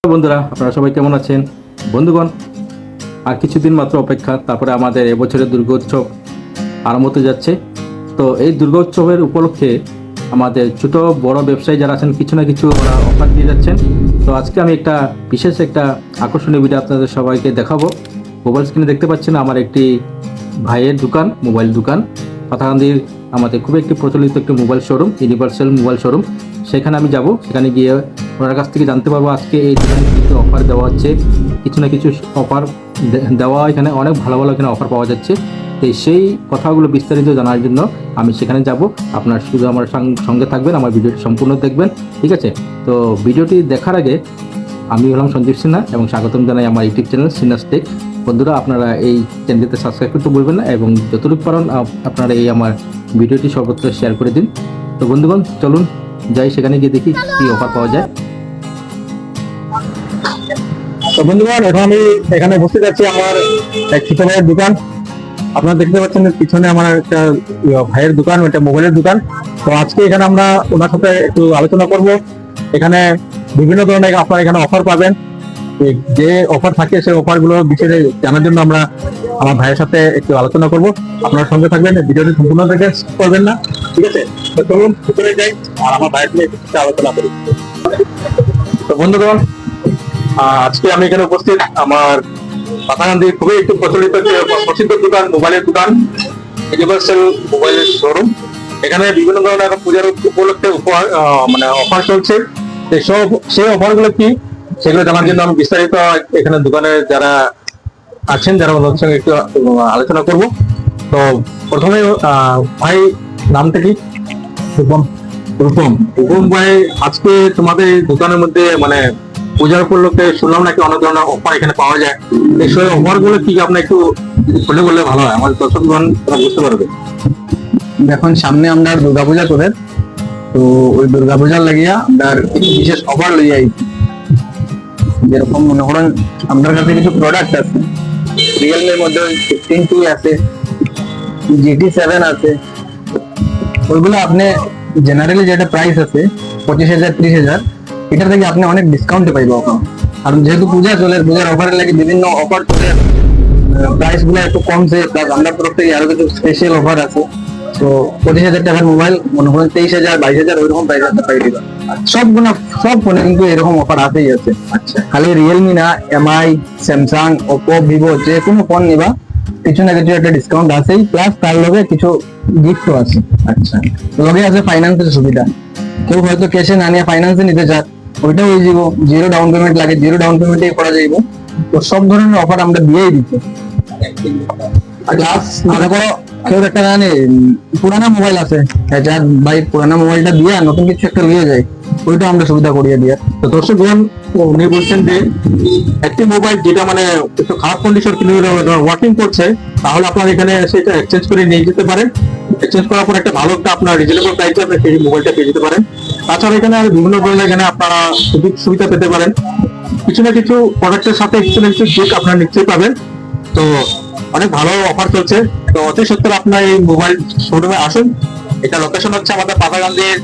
বন্ধুরা, আপনারা সবাই কেমন আছেন? বন্ধুগণ, আর কিছুদিন মাত্র অপেক্ষা, তারপরে আমাদের এবছরের দুর্গোৎসব আরম্ভ হতে যাচ্ছে। তো এই দুর্গোৎসবের উপলক্ষে আমাদের ছোট বড় ব্যবসায়ী যারা আছেন কিছু না কিছু ওরা অফার দিয়ে যাচ্ছেন। তো আজকে আমি একটা বিশেষ একটা আকর্ষণীয় ভিডিও আপনাদের সবাইকে দেখাবো। মোবাইল স্ক্রিনে দেখতে পাচ্ছেন আমার একটি ভাইয়ের দোকান, মোবাইল দোকান, পাথাকান্দির আমাদের খুব একটি প্রচলিত একটি mobile showroom, universal mobile showroom. সেখানে আমি যাব, সেখানে গিয়ে ওনার কাছ থেকে জানতে পারবো আজকে এই দোকানে কিছু অফার দেওয়া হচ্ছে, কিছু না কিছু অফার দেওয়া, এখানে অনেক ভালো ভালো এখানে অফার পাওয়া যাচ্ছে। তো সেই কথাগুলো বিস্তারিত জানার জন্য আমি সেখানে যাব। আপনার শুধু আমার সঙ্গে থাকবেন, আমার ভিডিওটি সম্পূর্ণ দেখবেন, ঠিক আছে? তো ভিডিওটি দেখার আগে আমি হলাম সঞ্জীব সিনহা এবং স্বাগতম জানাই আমার ইউটিউব চ্যানেল সিনহাস টেক। বন্ধুরা, আপনারা এই চ্যানেলটিতে সাবস্ক্রাইব করতে ভুলবেন না এবং যতটুকু পারেন আপনারা এই আমার ভিডিওটি সর্বত্র শেয়ার করে দিন। তো বন্ধুগণ, চলুন যাই, সেখানে গিয়ে দেখি কি অফার পাওয়া যায়। তো বন্ধুগণ, এখন আমি এখানে উপস্থিত আছি আমার এক ছোট ভাইয়ের দোকান। আপনারা দেখতে পাচ্ছেন পিছনে আমার একটা ভাইয়ের দোকান, একটা মোবাইলের দোকান। তো আজকে এখানে আমরা ওনার সাথে একটু আলোচনা করব। এখানে বিভিন্ন ধরনের আপনারা এখানে অফার পাবেন। যে অফার থাকে সেই অফার গুলো বিষয়ে জানার জন্য আমরা আমার ভাইয়ের সাথে একটু আলোচনা করব। আপনার সঙ্গে থাকবেন, ভিডিওটি সম্পূর্ণ দেখে করবেন না, ঠিক আছে? তো চলুন ভিতরে যাই আর আমার ভাইয়ের সাথে আলোচনা করি। তো বন্ধুগণ, আজকে আমি এখানে উপস্থিত আমার পাথাকান্দির খুবই একটু প্রচলিত প্রসিদ্ধ দোকান, মোবাইলের দোকান, ইউনিভার্সাল মোবাইলের শোরুম। এখানে বিভিন্ন ধরনের পূজার উপলক্ষে মানে অফার চলছে। সেই অফার গুলো কি সেগুলো জানার জন্য আমি বিস্তারিত এখানে দোকানে যারা আছেন যারা ওনাদের সঙ্গে একটু আলোচনা করব। তো প্রথমে ভাই, নামটা কি? রূপম। রূপম ভাই, আজকে তোমাদের দোকানের মধ্যে মানে পূজার উপলক্ষে শুনলাম নাকি অনেক ধরনের অফার এখানে পাওয়া যায়। এই অফার গুলো কি আপনি একটু খুলে বললে ভালো হয়, আমার দর্শকগণ বুঝতে পারবে। দেখুন, সামনে আমরা দুর্গাপূজা করে, তো ওই দুর্গাপূজার লাগিয়া আমরা বিশেষ অফার লইয়া আইছি। যেরকম মনে করেন আপনার কাছে কিছু প্রোডাক্ট আছে, রিয়েলমির মধ্যে 15T আছে, GT7 আছে। ওইগুলো আপনি জেনারেলি যেটা প্রাইস আছে 25,000 30,000, এটা থেকে আপনি অনেক ডিসকাউন্টে পাইবো এখন। কারণ যেহেতু পূজা চলে, পূজার অফারের লাগে বিভিন্ন অফার চলে, প্রাইস গুলো একটু কমছে, প্লাস আমরা তরফ থেকে আরো কিছু স্পেশাল অফার আছে। তো 25,000 টাকার মোবাইল মনে করেন 23,000 22,000 ওইরকম প্রাইস আপনি পাই দিবা। সব ফোনে কিন্তু এরকম অফার আছেই আছে। আচ্ছা, খালি রিয়েলমি না, MI, স্যামসাং, ওপো, ভিভো যে কোনো ফোন নিবা কিছু না কিছু একটা ডিসকাউন্ট আছেই, প্লাস তার লগে কিছু গিফটও আছে। আচ্ছা, লগে আছে ফাইন্যান্সের সুবিধা। কেউ হয়তো ক্যাশে না নিয়ে ফাইন্যান্সে নিতে চায়, ওইটাও হয়ে যাব। জিরো ডাউন পেমেন্ট লাগে, জিরো ডাউন পেমেন্টে করা যাইব। তো সব ধরনের অফার আমরা দিয়েই দিচ্ছি। প্লাস মনে করো কেউ একটা জানে পুরানা মোবাইল আছে, যার ভাই পুরানা মোবাইলটা দিয়ে নতুন কিছু একটা নিয়ে যায়, ওইটা আমরা সুবিধা করিয়ে দিয়ে। তো দর্শকগণ, উনি বলছেন যে একটি মোবাইল যেটা মানে একটু খারাপ কন্ডিশন কিন্তু ওয়ার্কিং করছে, তাহলে আপনার এখানে সেটা এক্সচেঞ্জ করে নিয়ে যেতে পারেন। এক্সচেঞ্জ করার পর একটা ভালো একটা আপনার রিজনেবল প্রাইসে আপনি সেই মোবাইলটা পেয়ে যেতে পারেন। তাছাড়া এখানে আর বিভিন্ন ধরনের এখানে আপনারা সুযোগ সুবিধা পেতে পারেন। কিছু না কিছু প্রোডাক্টের সাথে কিছু না কিছু গিফট আপনারা নিশ্চয়ই পাবেন। তো অনেক ভালো অফার চলছে। তো অতি সত্তর আপনার এই মোবাইল শোরুমে আসুন। এটা লোকেশন হচ্ছে আমাদের পাথাকান্দির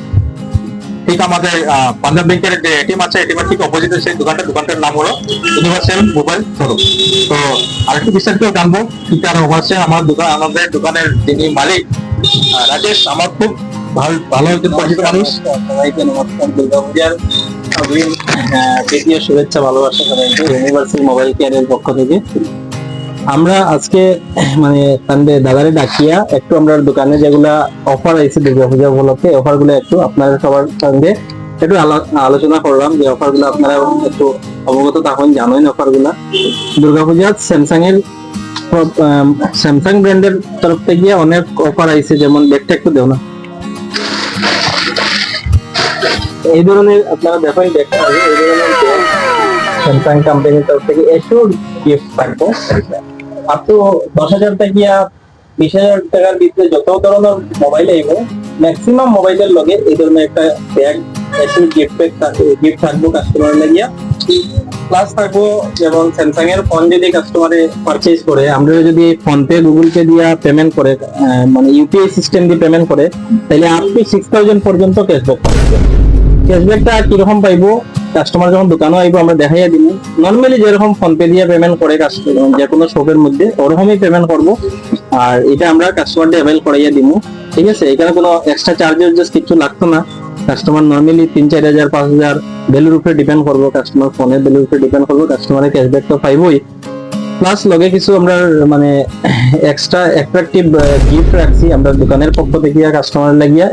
ঠিক আমাদের পাঞ্জাব ব্যাংকের যে এটিএম আছে, এটিএম ঠিক অপোজিটে সেই দোকানটার নাম হলো ইউনিভার্সাল মোবাইল শোরুম। তো আরেকটু বিস্তারিত জানবো কি কারণ হচ্ছে আমাদের দোকানের যিনি মালিক রাজেশ, আমার খুব ভালো একজন পরিচিত মানুষ। সবাইকে নমস্কার, দুর্গাপূজার দ্বিতীয় শুভেচ্ছা ভালোবাসা সবাইকে ইউনিভার্সাল মোবাইল কেয়ারের পক্ষ থেকে। আমরা আজকে মানে দাদারে ডাকিয়া একটু আমরা দোকানে যেগুলা অফার আছে দুর্গাপূজা উপলক্ষে, অফার গুলো একটু আপনারা সবার সঙ্গে একটু আলোচনা করলাম, যে অফার গুলো আপনারা একটু অবগত থাকুন, জানেন অফার গুলা। দুর্গাপূজা স্যামসাং ব্র্যান্ডের তরফ থেকে অনেক অফার আইছে, যেমন ব্যাগটা একটু দেও না, এই ধরনের আপনারা দেখেন ব্যাগটা, এই ধরনের স্যামসাং কোম্পানির তরফ থেকে এসব গিফট থাকবে। আপ টু 10,000 থেকে 20,000 টাকার ভিতরে যত ধরনের মোবাইল আইব, ম্যাক্সিমাম মোবাইলের লগে এই ধরনের একটা ব্যাগ এসব গিফট থাকবে কাস্টমার লাগিয়া। প্লাস থাকবো যেমন স্যামসাং এর ফোন যদি কাস্টমারে পারচেজ করে, আমরা যদি ফোন পে গুগল পে দিয়ে পেমেন্ট করে, মানে ইউপিআই সিস্টেম দিয়ে পেমেন্ট করে, তাহলে আপ টু 6000 পর্যন্ত ক্যাশব্যাক পাবে। ক্যাশব্যাকটা কিরকম পাইবো, কাস্টমার যখন দোকানে আইবো আমরা দেখাইয়া দিব। নর্মালি যেরকম ফোন পে দিয়ে পেমেন্ট করে কাস্টমার যে কোনো শপের মধ্যে ওরকমই পেমেন্ট করব, আর এটা আমরা কাস্টমারকে অ্যাভেল করাইয়া দিব। ঠিক আছে, এখানে কোনো এক্সট্রা চার্জেস কিছু লাগতো না। কাস্টমার নর্মালি 3-4 হাজার 5 হাজার ভ্যালুর উপরে ডিপেন্ড করবো, কাস্টমার ফোনের ভ্যালুর উপরে ডিপেন্ড করবো, কাস্টমারের ক্যাশব্যাক তো পাইবই। প্লাস লগে কিছু আমরা মানে এক্সট্রা অ্যাট্রাকটিভ গিফট রাখছি আমরা দোকানের পক্ষ থেকে কাস্টমার লাগিয়া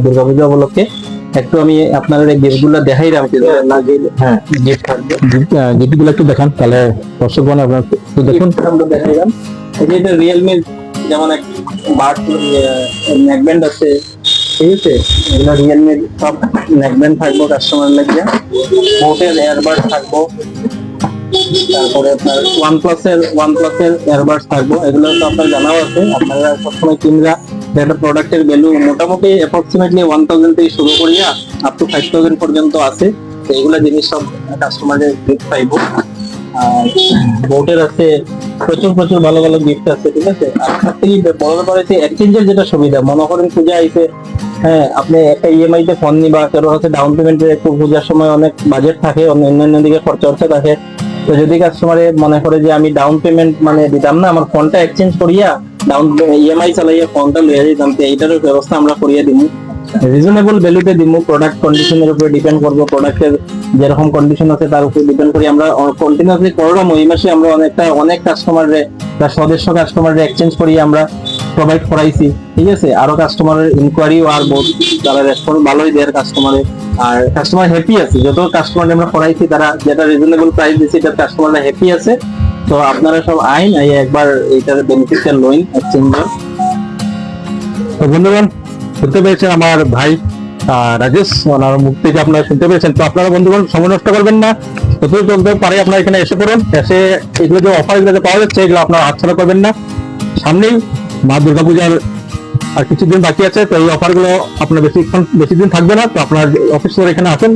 দুর্গাপূজা উপলক্ষে। একটু আমি আপনার এই গিফটগুলো দেখাই রাখছি। হ্যাঁ, গিফট থাকবে, গিফটগুলো একটু দেখান তাহলে দর্শক বন্ধু আপনারা একটু দেখুন। আমরা দেখাইলাম এই যে এটা রিয়েলমি যেমন এক বাট নেকব্যান্ড আছে, ঠিক আছে, এগুলো রিয়েলমির সব নেকব্যান্ড থাকবো কাস্টমার লাগিয়া। বোটের এয়ারবাড থাকবো, তারপরে আপনার ওয়ানপ্লাসের এয়ারবাডস থাকবো। এগুলো তো আপনার জানাও আছে, আপনারা সবসময় কিনরা একটা প্রোডাক্টের ভ্যালু মোটামুটি অ্যাপ্রক্সিমেটলি 1000 থেকে শুরু করিয়া আপ টু 5000 পর্যন্ত আছে। তো এগুলো জিনিস সব কাস্টমারদের গিফট পাইবো। আর বোটের আছে প্রচুর ভালো ভালো গিফট আছে, ঠিক আছে। আর সবথেকে বড় ব্যাপার হচ্ছে এক্সচেঞ্জের যেটা সুবিধা, মনে করেন পূজা আইছে, হ্যাঁ, আপনি একটা ইএমআই তে ফোন নিবা, কারো হচ্ছে ডাউন পেমেন্টের একটু পূজার সময় অনেক বাজেট থাকে, অন্যান্য দিকে খরচা থাকে। তো যদি কাস্টমারে মনে করে যে আমি ডাউন পেমেন্ট মানে দিতাম না, আমার ফোনটা এক্সচেঞ্জ করিয়া ডাউন ইএমআই চালাইয়া ফোনটা লইয়া যেতাম, তো এইটারও ব্যবস্থা আমরা করিয়া দিব। রিজনেবল ভ্যালুতে দিব, প্রোডাক্ট কন্ডিশনের উপরে ডিপেন্ড করবো, প্রোডাক্টের যেরকম কন্ডিশন আছে তার উপরে ডিপেন্ড করি আমরা কন্টিনিউসলি করলাম। এই মাসে আমরা অনেক কাস্টমারের সদস্য কাস্টমারের এক্সচেঞ্জ করিয়ে আমরা প্রোভাইড করাইছি, ঠিক আছে। আরো কাস্টমারের ইনকোয়ারিও আর বহুত, তারা রেসপন্স ভালোই দেয় কাস্টমারের, আর কাস্টমার হ্যাপি আছে। যত কাস্টমার আমরা করাইছি তারা যেটা রিজনেবল প্রাইস দিচ্ছে এটা কাস্টমাররা হ্যাপি আছে। তো আপনারা সব আইন একবার এইটার বেনিফিটটা লইন এক্সচেঞ্জের। তো বন্ধুগণ, শুনতে পেয়েছেন আমার ভাই রাজেশ, ওনার মুখ থেকে আপনারা শুনতে পেয়েছেন। তো আপনারা বন্ধুগণ সময় নষ্ট করবেন না, যতই চলতে পারে আপনারা এখানে এসে পড়ুন, এসে এগুলো যে অফার এগুলো পাওয়া যাচ্ছে এগুলো আপনারা হাতছাড়া করবেন না। সামনেই মা দুর্গাপূজার আর কিছুদিন বাকি আছে, তো এই অফার গুলো আপনার বেশি দিন থাকবে না। তো আপনার অফিস এখানে আসেন,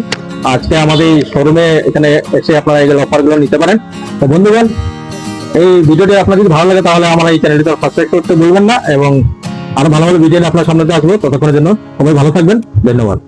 আজকে আমাদের এই শোরুমে এখানে এসে আপনারা এই অফার গুলো নিতে পারেন। তো বন্ধুগণ, এই ভিডিওটি আপনার যদি ভালো লাগে তাহলে আমার এই চ্যানেলটি সাবস্ক্রাইব করতে ভুলবেন না, এবং আরো ভালো ভালো ভিডিও নিয়ে আপনার সামনে আসবো। ততক্ষণের জন্য সবাই ভালো থাকবেন, ধন্যবাদ।